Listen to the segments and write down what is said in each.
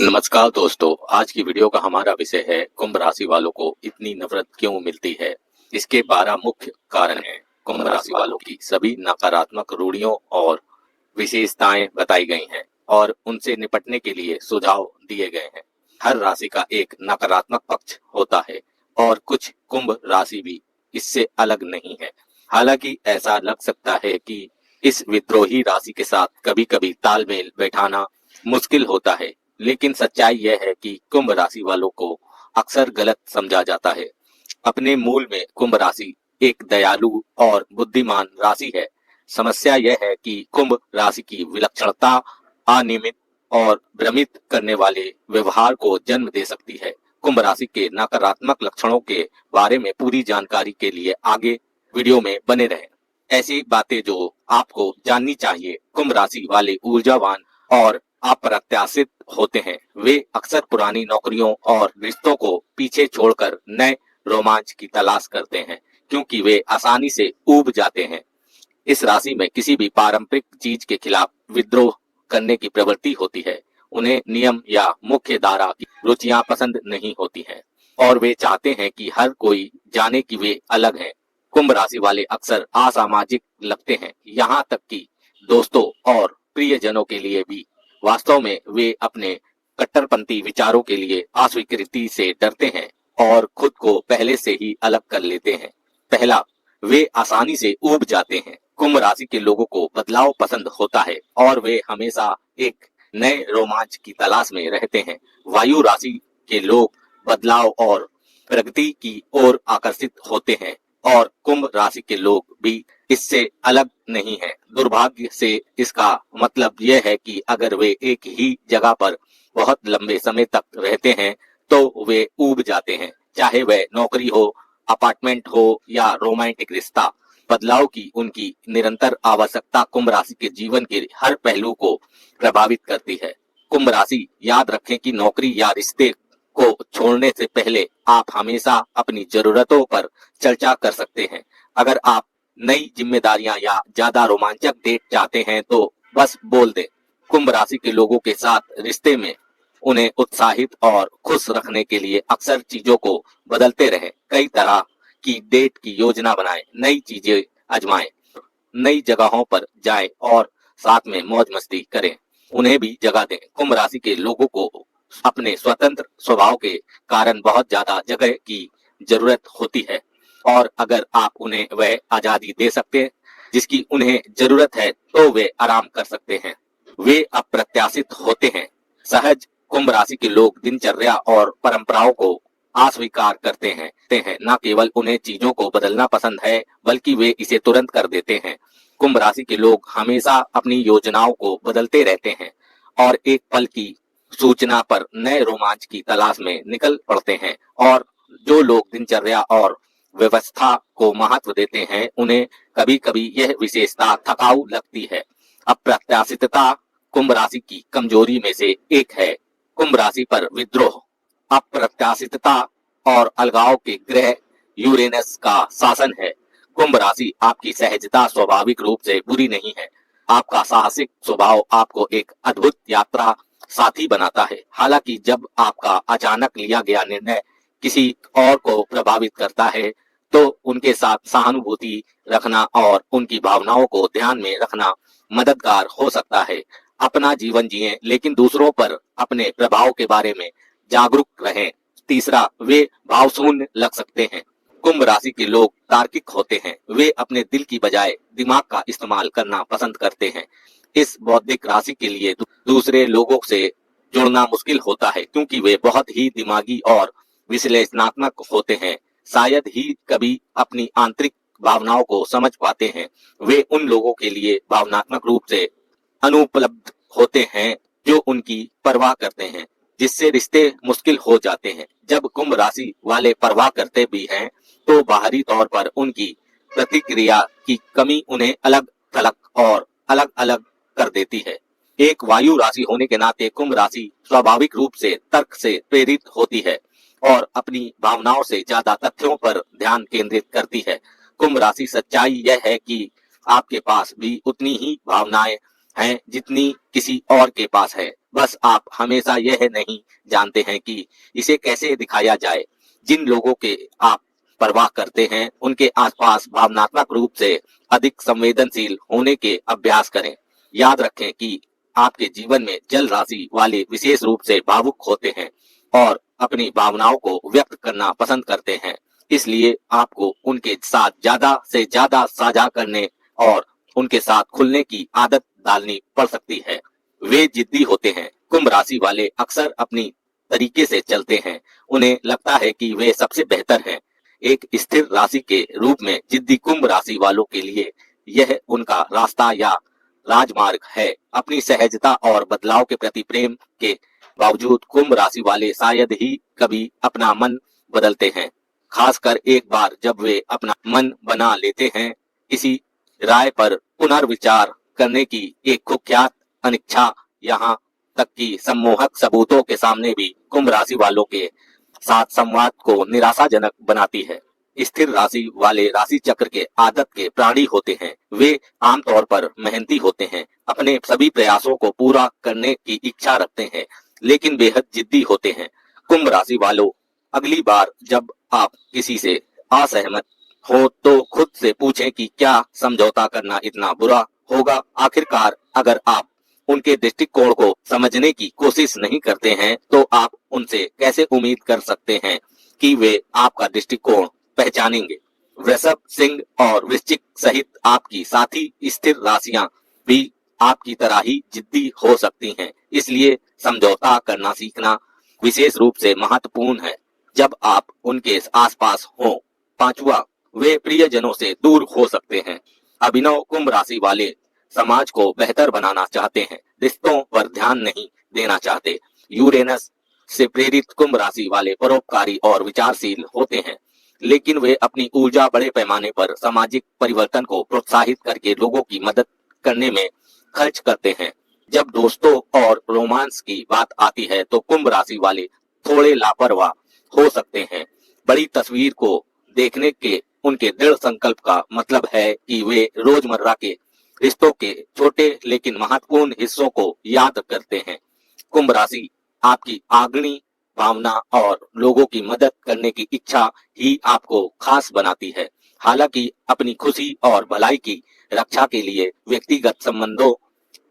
नमस्कार दोस्तों, आज की वीडियो का हमारा विषय है कुंभ राशि वालों को इतनी नफरत क्यों मिलती है। इसके 12 मुख्य कारण हैं। कुंभ राशि वालों की सभी नकारात्मक रूढ़ियों और विशेषताएं बताई गई हैं और उनसे निपटने के लिए सुझाव दिए गए हैं। हर राशि का एक नकारात्मक पक्ष होता है और कुछ कुंभ राशि भी इससे अलग नहीं है। हालांकि ऐसा लग सकता है कि इस विद्रोही राशि के साथ कभी-कभी तालमेल बैठाना मुश्किल होता है, लेकिन सच्चाई यह है कि कुंभ राशि वालों को अक्सर गलत समझा जाता है। अपने मूल में कुंभ राशि एक दयालु और बुद्धिमान राशि है। समस्या यह है कि कुंभ राशि की विलक्षणता अनियमित और भ्रमित करने वाले व्यवहार को जन्म दे सकती है। कुंभ राशि के नकारात्मक लक्षणों के बारे में पूरी जानकारी के लिए आगे वीडियो में बने रहें। ऐसी बातें जो आपको जाननी चाहिए। कुंभ राशि वाले ऊर्जावान और अप्रत्याशित होते हैं। वे अक्सर पुरानी नौकरियों और रिश्तों को पीछे छोड़कर नए रोमांच की तलाश करते हैं, क्योंकि वे आसानी से ऊब जाते हैं। इस राशि में किसी भी पारंपरिक चीज के खिलाफ विद्रोह करने की प्रवृत्ति होती है। उन्हें नियम या मुख्य धारा की रुचियां पसंद नहीं होती हैं और वे चाहते हैं कि हर कोई जाने कि वे अलग हैं। कुंभ राशि वाले अक्सर असामाजिक लगते हैं, यहाँ तक कि दोस्तों और प्रियजनों के लिए भी। वास्तव में वे अपने कट्टरपंथी विचारों के लिए अस्वीकृति से डरते हैं और खुद को पहले से ही अलग कर लेते हैं। पहला, वे आसानी से ऊब जाते हैं। कुंभ राशि के लोगों को बदलाव पसंद होता है और वे हमेशा एक नए रोमांच की तलाश में रहते हैं। वायु राशि के लोग बदलाव और प्रगति की ओर आकर्षित होते हैं और कुंभ राशि के लोग भी इससे अलग नहीं है। दुर्भाग्य से इसका मतलब यह है कि अगर वे एक ही जगह पर बहुत लंबे समय तक रहते हैं तो वे ऊब जाते हैं, चाहे वह नौकरी हो, अपार्टमेंट हो या रोमांटिक रिश्ता। बदलाव की उनकी निरंतर आवश्यकता कुंभ राशि के जीवन के हर पहलू को प्रभावित करती है। कुंभ राशि, याद रखें कि नौकरी या रिश्ते को छोड़ने से पहले आप हमेशा अपनी जरूरतों पर चर्चा कर सकते हैं। अगर आप नई जिम्मेदारियां या ज्यादा रोमांचक डेट चाहते हैं तो बस बोल दें। कुंभ राशि के लोगों के साथ रिश्ते में उन्हें उत्साहित और खुश रखने के लिए अक्सर चीजों को बदलते रहें। कई तरह की डेट की योजना बनाएं, नई चीजें आजमाएं, नई जगहों पर जाएं और साथ में मौज मस्ती करें। उन्हें भी जगह दें। कुंभ राशि के लोगों को अपने स्वतंत्र स्वभाव के कारण बहुत ज्यादा जगह की जरूरत होती है और अगर आप उन्हें वह आजादी दे सकते हैं जिसकी उन्हें जरूरत है तो वे आराम कर सकते हैं। वे अप्रत्याशित होते हैं। सहज कुंभ राशि के लोग दिनचर्या और परंपराओं को अस्वीकार करते हैं। न केवल उन्हें चीजों को बदलना पसंद है, बल्कि वे इसे तुरंत कर देते हैं। कुंभ राशि के लोग हमेशा अपनी योजनाओं को बदलते रहते हैं और एक पल की सूचना पर नए रोमांच की तलाश में निकल पड़ते हैं। और जो लोग दिनचर्या और व्यवस्था को महत्व देते हैं, उन्हें कभी कभी यह विशेषता थकाऊ लगती है। अप्रत्याशितता कुंभ राशि की कमजोरी में से एक है। कुंभ राशि पर विद्रोह, अप्रत्याशितता और अलगाव के ग्रह यूरेनस का शासन है। कुंभ राशि, आपकी सहजता स्वाभाविक रूप से बुरी नहीं है। आपका साहसिक स्वभाव आपको एक अद्भुत यात्रा साथी बनाता है। हालांकि जब आपका अचानक लिया गया निर्णय किसी और को प्रभावित करता है तो उनके साथ सहानुभूति रखना और उनकी भावनाओं को ध्यान में रखना मददगार हो सकता है। अपना जीवन जिएं, लेकिन दूसरों पर अपने प्रभाव के बारे में जागरूक रहें। तीसरा, वे भावशून्य लग सकते हैं। कुंभ राशि के लोग तार्किक होते हैं। वे अपने दिल की बजाय दिमाग का इस्तेमाल करना पसंद करते हैं। इस बौद्धिक राशि के लिए दूसरे लोगों से जुड़ना मुश्किल होता है, क्योंकि वे बहुत ही दिमागी और विश्लेषणात्मक होते हैं। शायद ही कभी अपनी आंतरिक भावनाओं को समझ पाते हैं। वे उन लोगों के लिए भावनात्मक रूप से अनुपलब्ध होते हैं जो उनकी परवाह करते हैं, जिससे रिश्ते मुश्किल हो जाते हैं। जब कुंभ राशि वाले परवाह करते भी हैं तो बाहरी तौर पर उनकी प्रतिक्रिया की कमी उन्हें अलग थलग और अलग अलग कर देती है। एक वायु राशि होने के नाते कुंभ राशि स्वाभाविक रूप से तर्क से प्रेरित होती है और अपनी भावनाओं से ज्यादा तथ्यों पर ध्यान केंद्रित करती है। कुंभ राशि, सच्चाई यह है कि आपके पास भी उतनी ही भावनाएं हैं जितनी किसी और के पास है। बस आप हमेशा यह नहीं जानते हैं कि इसे कैसे दिखाया जाए। जिन लोगों के आप परवाह करते हैं उनके आसपास भावनात्मक रूप से अधिक संवेदनशील होने के अभ्यास करें। याद रखें कि आपके जीवन में जल राशि वाले विशेष रूप से भावुक होते हैं और अपनी भावनाओं को व्यक्त करना पसंद करते हैं। इसलिए आपको उनके साथ ज्यादा से ज्यादा साझा करने और उनके साथ खुलने की आदत डालनी पड़ सकती है। वे जिद्दी होते हैं। कुंभ राशि वाले अक्सर अपनी तरीके से चलते हैं। उन्हें लगता है कि वे सबसे बेहतर हैं। एक स्थिर राशि के रूप में जिद्दी कुंभ राशि वालों के लिए यह उनका रास्ता या राजमार्ग है। अपनी सहजता और बदलाव के प्रति प्रेम के बावजूद कुंभ राशि वाले शायद ही कभी अपना मन बदलते हैं, खासकर एक बार जब वे अपना मन बना लेते हैं। इसी राय पर पुनर्विचार करने की एक कुख्यात अनिच्छा, यहाँ तक कि सम्मोहक सबूतों के सामने भी कुंभ राशि वालों के साथ संवाद को निराशाजनक बनाती है। स्थिर राशि वाले राशि चक्र के आदत के प्राणी होते हैं। वे आमतौर पर मेहनती होते हैं, अपने सभी प्रयासों को पूरा करने की इच्छा रखते हैं, लेकिन बेहद जिद्दी होते हैं। कुंभ राशि वालों, अगली बार जब आप किसी से असहमत हो तो खुद से पूछें कि क्या समझौता करना इतना बुरा होगा। आखिरकार अगर आप उनके दृष्टिकोण को समझने की कोशिश नहीं करते हैं तो आप उनसे कैसे उम्मीद कर सकते हैं कि वे आपका दृष्टिकोण पहचानेंगे। वृषभ, सिंह और वृश्चिक सहित आपकी साथी स्थिर राशियां भी आपकी तरह ही जिद्दी हो सकती हैं। इसलिए समझौता करना सीखना विशेष रूप से महत्वपूर्ण है जब आप उनके आसपास हों। पांचवा, वे प्रियजनों से दूर हो सकते हैं। अभिनव कुंभ राशि वाले समाज को बेहतर बनाना चाहते हैं, रिश्तों पर ध्यान नहीं देना चाहते। यूरेनस से प्रेरित कुंभ राशि वाले परोपकारी और विचारशील होते हैं, लेकिन वे अपनी ऊर्जा बड़े पैमाने पर सामाजिक परिवर्तन को प्रोत्साहित करके लोगों की मदद करने में खर्च करते हैं। जब दोस्तों और रोमांस की बात आती है तो कुंभ राशि वाले थोड़े लापरवाह हो सकते हैं। बड़ी तस्वीर को देखने के उनके दृढ़ संकल्प का मतलब है कि वे रोजमर्रा के रिश्तों के छोटे लेकिन महत्वपूर्ण हिस्सों को याद करते हैं। कुंभ राशि आपकी आग्रही भावना और लोगों की मदद करने की इच्छा ही आपको खास बनाती है। हालांकि अपनी खुशी और भलाई की रक्षा के लिए व्यक्तिगत संबंधों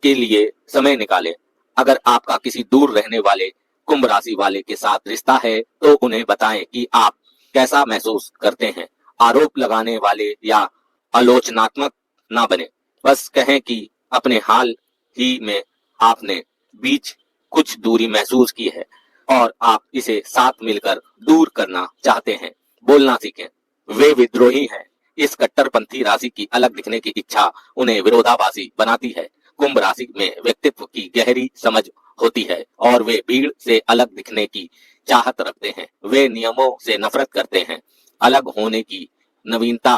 के लिए समय निकालें। अगर आपका किसी दूर रहने वाले कुंभ राशि वाले के साथ रिश्ता है तो उन्हें बताएं कि आप कैसा महसूस करते हैं। आरोप लगाने वाले या आलोचनात्मक ना बने। बस कहें कि अपने हाल ही में आपने बीच कुछ दूरी महसूस की है और आप इसे साथ मिलकर दूर करना चाहते हैं। बोलना सीखें। वे विद्रोही हैं। इस कट्टरपंथी राशि की अलग दिखने की इच्छा उन्हें विरोधाभासी बनाती है। कुंभ राशि में व्यक्तित्व की गहरी समझ होती है और वे भीड़ से अलग दिखने की चाहत रखते हैं। वे नियमों से नफरत करते हैं। अलग होने की नवीनता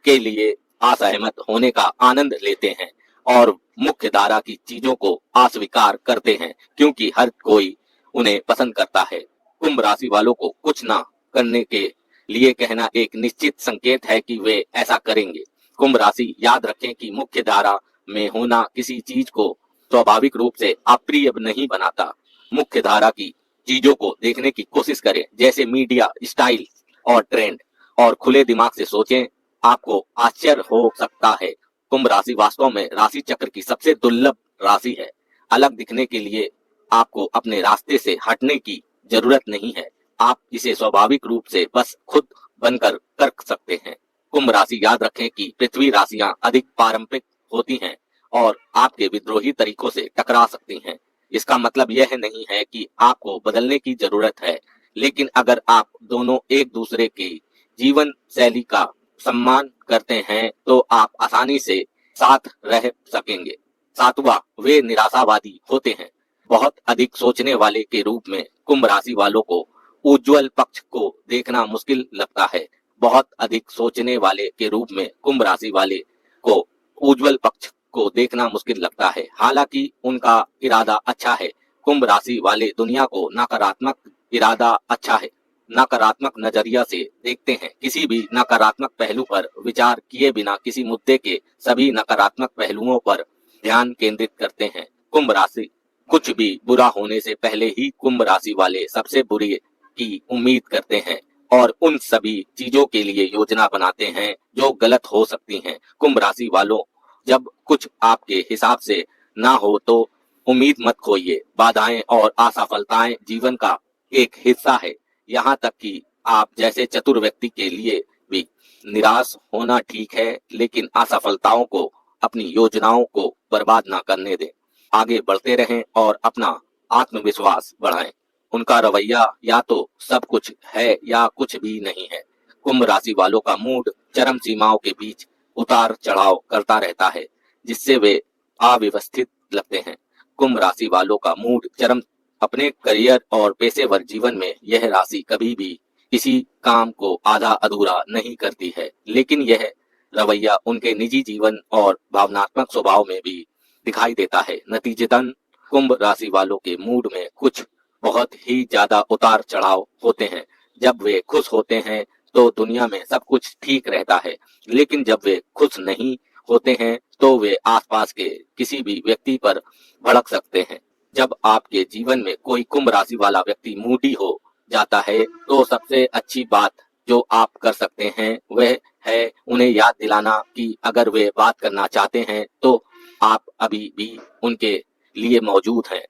के लिए असहमत होने का आनंद लेते हैं और मुख्य धारा की चीजों को अस्वीकार करते हैं क्योंकि हर कोई उन्हें पसंद करता है। कुंभ राशि वालों को कुछ ना करने के लिए कहना एक निश्चित संकेत है कि वे ऐसा करेंगे। कुंभ राशि, याद रखें कि मुख्य धारा में होना किसी चीज को स्वाभाविक रूप से अप्रिय नहीं बनाता। मुख्य धारा की चीजों को देखने की कोशिश करें, जैसे मीडिया, स्टाइल और ट्रेंड, और खुले दिमाग से सोचें। आपको आश्चर्य हो सकता है, कुंभ राशि वास्तव में राशि चक्र की सबसे दुर्लभ राशि है। अलग दिखने के लिए आपको अपने रास्ते से हटने की जरूरत नहीं है। आप इसे स्वाभाविक रूप से बस खुद बनकर कर सकते हैं। कुंभ राशि, याद रखें कि पृथ्वी राशियां अधिक पारंपरिक होती हैं और आपके विद्रोही तरीकों से टकरा सकती हैं। इसका मतलब यह नहीं है कि आपको बदलने की जरूरत है, लेकिन अगर आप दोनों एक दूसरे की जीवन शैली का सम्मान करते हैं तो आप आसानी से साथ रह सकेंगे। सातवां, वे निराशावादी होते हैं। बहुत अधिक सोचने वाले के रूप में कुंभ राशि वालों को उज्जवल पक्ष को देखना मुश्किल लगता है। बहुत अधिक सोचने वाले के रूप में कुंभ राशि वाले को उज्जवल पक्ष को देखना मुश्किल लगता है, हालांकि उनका इरादा अच्छा है। कुंभ राशि वाले दुनिया को नकारात्मक इरादा अच्छा है, नकारात्मक नजरिया से देखते हैं। किसी भी नकारात्मक पहलू पर विचार किए बिना किसी मुद्दे के सभी नकारात्मक पहलुओं पर ध्यान केंद्रित करते हैं। कुंभ राशि कुछ भी बुरा होने से पहले ही कुंभ राशि वाले सबसे बुरे की उम्मीद करते हैं और उन सभी चीजों के लिए योजना बनाते हैं जो गलत हो सकती हैं। कुंभ राशि वालों, जब कुछ आपके हिसाब से ना हो तो उम्मीद मत खोइए। बाधाएं और असफलताएं जीवन का एक हिस्सा है। यहाँ तक कि आप जैसे चतुर व्यक्ति के लिए भी निराश होना ठीक है, लेकिन असफलताओं को अपनी योजनाओं को बर्बाद ना करने दें। आगे बढ़ते रहें और अपना आत्मविश्वास बढ़ाएं। उनका रवैया या तो सब कुछ है या कुछ भी नहीं है। कुंभ राशि वालों का मूड चरम सीमाओं के बीच उतार चढ़ाव करता रहता है, जिससे वे अव्यवस्थित लगते हैं। कुंभ राशि वालों का मूड चरम अपने करियर और पेशेवर जीवन में यह राशि कभी भी किसी काम को आधा अधूरा नहीं करती है, लेकिन यह रवैया उनके निजी जीवन और भावनात्मक स्वभाव में भी दिखाई देता है। नतीजतन कुंभ राशि वालों के मूड में कुछ बहुत ही ज्यादा उतार चढ़ाव होते हैं। जब वे खुश होते हैं तो दुनिया में सब कुछ ठीक रहता है, लेकिन जब वे खुश नहीं होते हैं तो वे आसपास के किसी भी व्यक्ति पर भड़क सकते हैं। जब आपके जीवन में कोई कुंभ राशि वाला व्यक्ति मूडी हो जाता है तो सबसे अच्छी बात जो आप कर सकते हैं वह है उन्हें याद दिलाना कि अगर वे बात करना चाहते हैं तो आप अभी भी उनके लिए मौजूद हैं।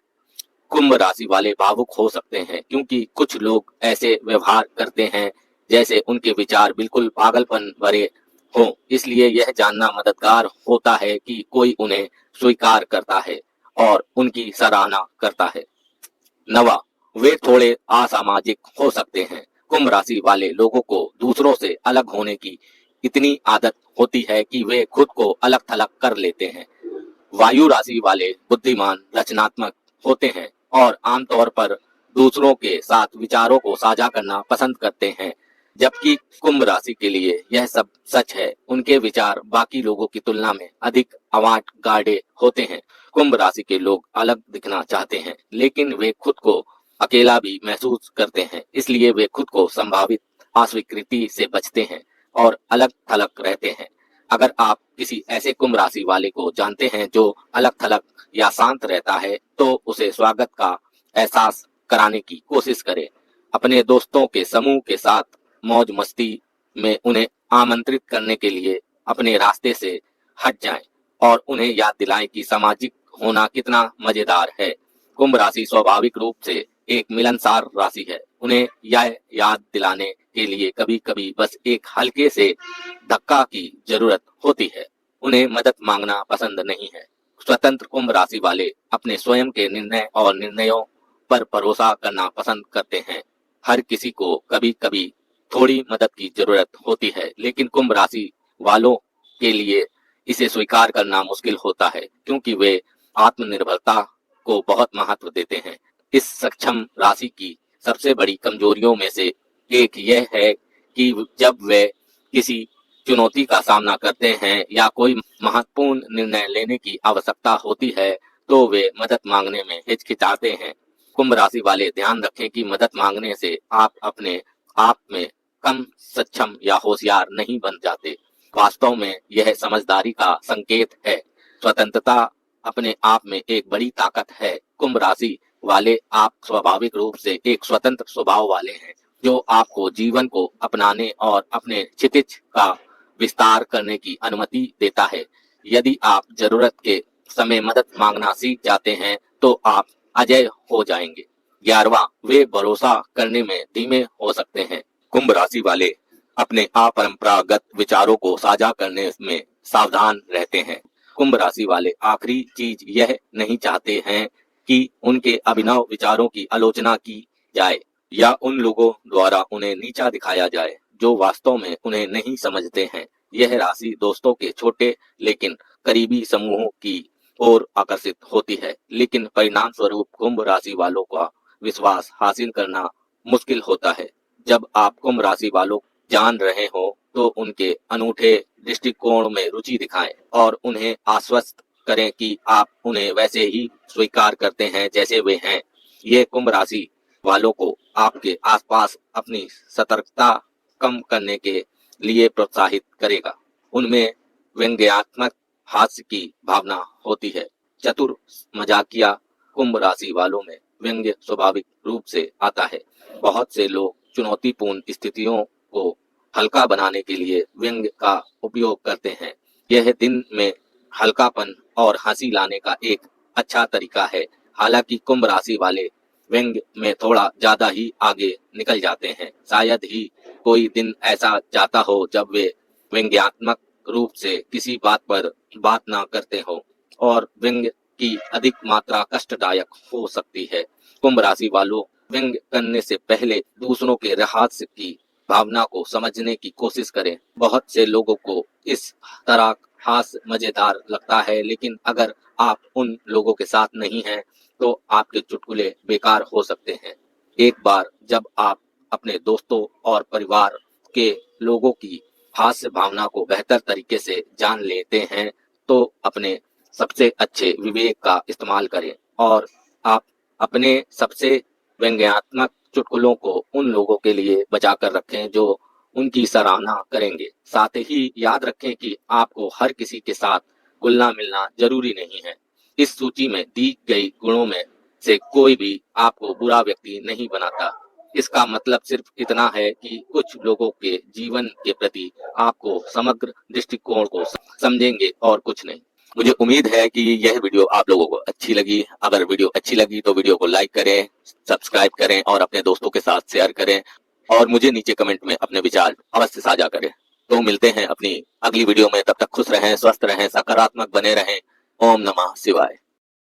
कुंभ राशि वाले भावुक हो सकते हैं क्योंकि कुछ लोग ऐसे व्यवहार करते हैं जैसे उनके विचार बिल्कुल पागलपन भरे हों। इसलिए यह जानना मददगार होता है कि कोई उन्हें स्वीकार करता है और उनकी सराहना करता है। नवा, वे थोड़े असामाजिक हो सकते हैं। कुंभ राशि वाले लोगों को दूसरों से अलग होने की इतनी आदत होती है कि वे खुद को अलग थलग कर लेते हैं। वायु राशि वाले बुद्धिमान, रचनात्मक होते हैं और आमतौर पर दूसरों के साथ विचारों को साझा करना पसंद करते हैं। जबकि कुंभ राशि के लिए यह सब सच है। उनके विचार बाकी लोगों की तुलना में अधिक अवांट गार्डे होते हैं। कुंभ राशि के लोग अलग दिखना चाहते हैं, लेकिन वे खुद को अकेला भी महसूस करते हैं। इसलिए वे खुद को संभावित अस्वीकृति से बचते हैं और अलग थलग रहते हैं। अगर आप किसी ऐसे कुंभ राशि वाले को जानते हैं जो अलग थलग या शांत रहता है तो उसे स्वागत का एहसास कराने की कोशिश करें। अपने दोस्तों के समूह के साथ मौज मस्ती में उन्हें आमंत्रित करने के लिए अपने रास्ते से हट जाएं और उन्हें याद दिलाएं कि सामाजिक होना कितना मजेदार है। कुंभ राशि स्वाभाविक रूप से एक मिलनसार राशि है। उन्हें यह याद दिलाने के लिए कभी कभी बस एक हल्के से धक्का की जरूरत होती है। उन्हें मदद मांगना पसंद नहीं है। स्वतंत्र कुंभ राशि वाले अपने स्वयं के निर्णय और निर्णयों पर भरोसा करना पसंद करते हैं। हर किसी को कभी कभी थोड़ी मदद की जरूरत होती है, लेकिन कुंभ राशि वालों के लिए इसे स्वीकार करना मुश्किल होता है क्योंकि वे आत्मनिर्भरता को बहुत महत्व देते हैं। इस सक्षम राशि की सबसे बड़ी कमजोरियों में से एक यह है कि जब वे किसी चुनौती का सामना करते हैं या कोई महत्वपूर्ण निर्णय लेने की आवश्यकता होती है तो वे मदद मांगने में हिचकिचाते हैं। कुंभ राशि वाले ध्यान रखें कि मदद मांगने से आप अपने आप में कम सक्षम या होशियार नहीं बन जाते। वास्तव में यह समझदारी का संकेत है। स्वतंत्रता अपने आप में एक बड़ी ताकत है। कुंभ राशि वाले आप स्वाभाविक रूप से एक स्वतंत्र स्वभाव वाले हैं जो आपको जीवन को अपनाने और अपने क्षितिज का विस्तार करने की अनुमति देता है। यदि आप जरूरत के समय मदद मांगना सीख जाते हैं तो आप अजय हो जाएंगे। 11वां, वे भरोसा करने में धीमे हो सकते हैं। कुंभ राशि वाले अपने अपरंपरागत विचारों को साझा करने में सावधान रहते हैं। कुंभ राशि वाले आखिरी चीज यह नहीं चाहते हैं कि उनके अभिनव विचारों की आलोचना की जाए या उन लोगों द्वारा उन्हें नीचा दिखाया जाए जो वास्तव में उन्हें नहीं समझते हैं। यह राशि दोस्तों के छोटे लेकिन करीबी समूहों की ओर आकर्षित होती है, लेकिन परिणाम स्वरूप कुंभ राशि वालों का विश्वास हासिल करना मुश्किल होता है। जब आप कुंभ राशि वालों जान रहे हो तो उनके अनूठे दृष्टिकोण में रुचि दिखाएं और उन्हें आश्वस्त करें कि आप उन्हें वैसे ही स्वीकार करते हैं जैसे वे हैं। ये कुंभ राशि वालों को आपके आसपास अपनी सतर्कता कम करने के लिए प्रोत्साहित करेगा। उनमें व्यंग्यात्मक हास्य की भावना होती है। चतुर, मजाकिया कुंभ राशि वालों में व्यंग्य स्वाभाविक रूप से आता है। बहुत से लोग चुनौतीपूर्ण स्थितियों को हल्का बनाने के लिए व्यंग्य का उपयोग करते हैं। यह दिन में हल्कापन और हंसी लाने का एक अच्छा तरीका है। हालांकि कुंभ राशि वाले व्यंग्य में थोड़ा ज्यादा ही आगे निकल जाते हैं। शायद ही कोई दिन ऐसा जाता हो जब वे व्यंग्यात्मक रूप से किसी बात पर बात ना करते हो, और व्यंग्य की अधिक मात्रा कष्टदायक हो सकती है। कुंभ राशि वालों, व्यंग्य करने से पहले दूसरों के हास्य की भावना को समझने की कोशिश करें। बहुत से लोगों को इस तरह हास्य मजेदार लगता है, लेकिन अगर आप उन लोगों के साथ नहीं हैं तो आपके चुटकुले बेकार हो सकते हैं। एक बार जब आप अपने दोस्तों और परिवार के लोगों की हास्य भावना को बेहतर तरीके से जान लेते हैं तो अपने सबसे अच्छे विवेक का इस्तेमाल करें और आप अपने सबसे व्यंग्यात्मक चुटकुलों को उन लोगों के लिए बचा कर रखें जो उनकी सराहना करेंगे। साथ ही याद रखें कि आपको हर किसी के साथ घुलना मिलना जरूरी नहीं है। इस सूची में दी गई गुणों में से कोई भी आपको बुरा व्यक्ति नहीं बनाता। इसका मतलब सिर्फ इतना है कि कुछ लोगों के जीवन के प्रति आपको समग्र दृष्टिकोण को समझेंगे और कुछ नहीं। मुझे उम्मीद है कि यह वीडियो आप लोगों को अच्छी लगी। अगर वीडियो अच्छी लगी तो वीडियो को लाइक करें, सब्सक्राइब करें और अपने दोस्तों के साथ शेयर करें, और मुझे नीचे कमेंट में अपने विचार अवश्य साझा करें। तो मिलते हैं अपनी अगली वीडियो में। तब तक खुश रहें, स्वस्थ रहें, सकारात्मक बने रहें। ओम नमः शिवाय।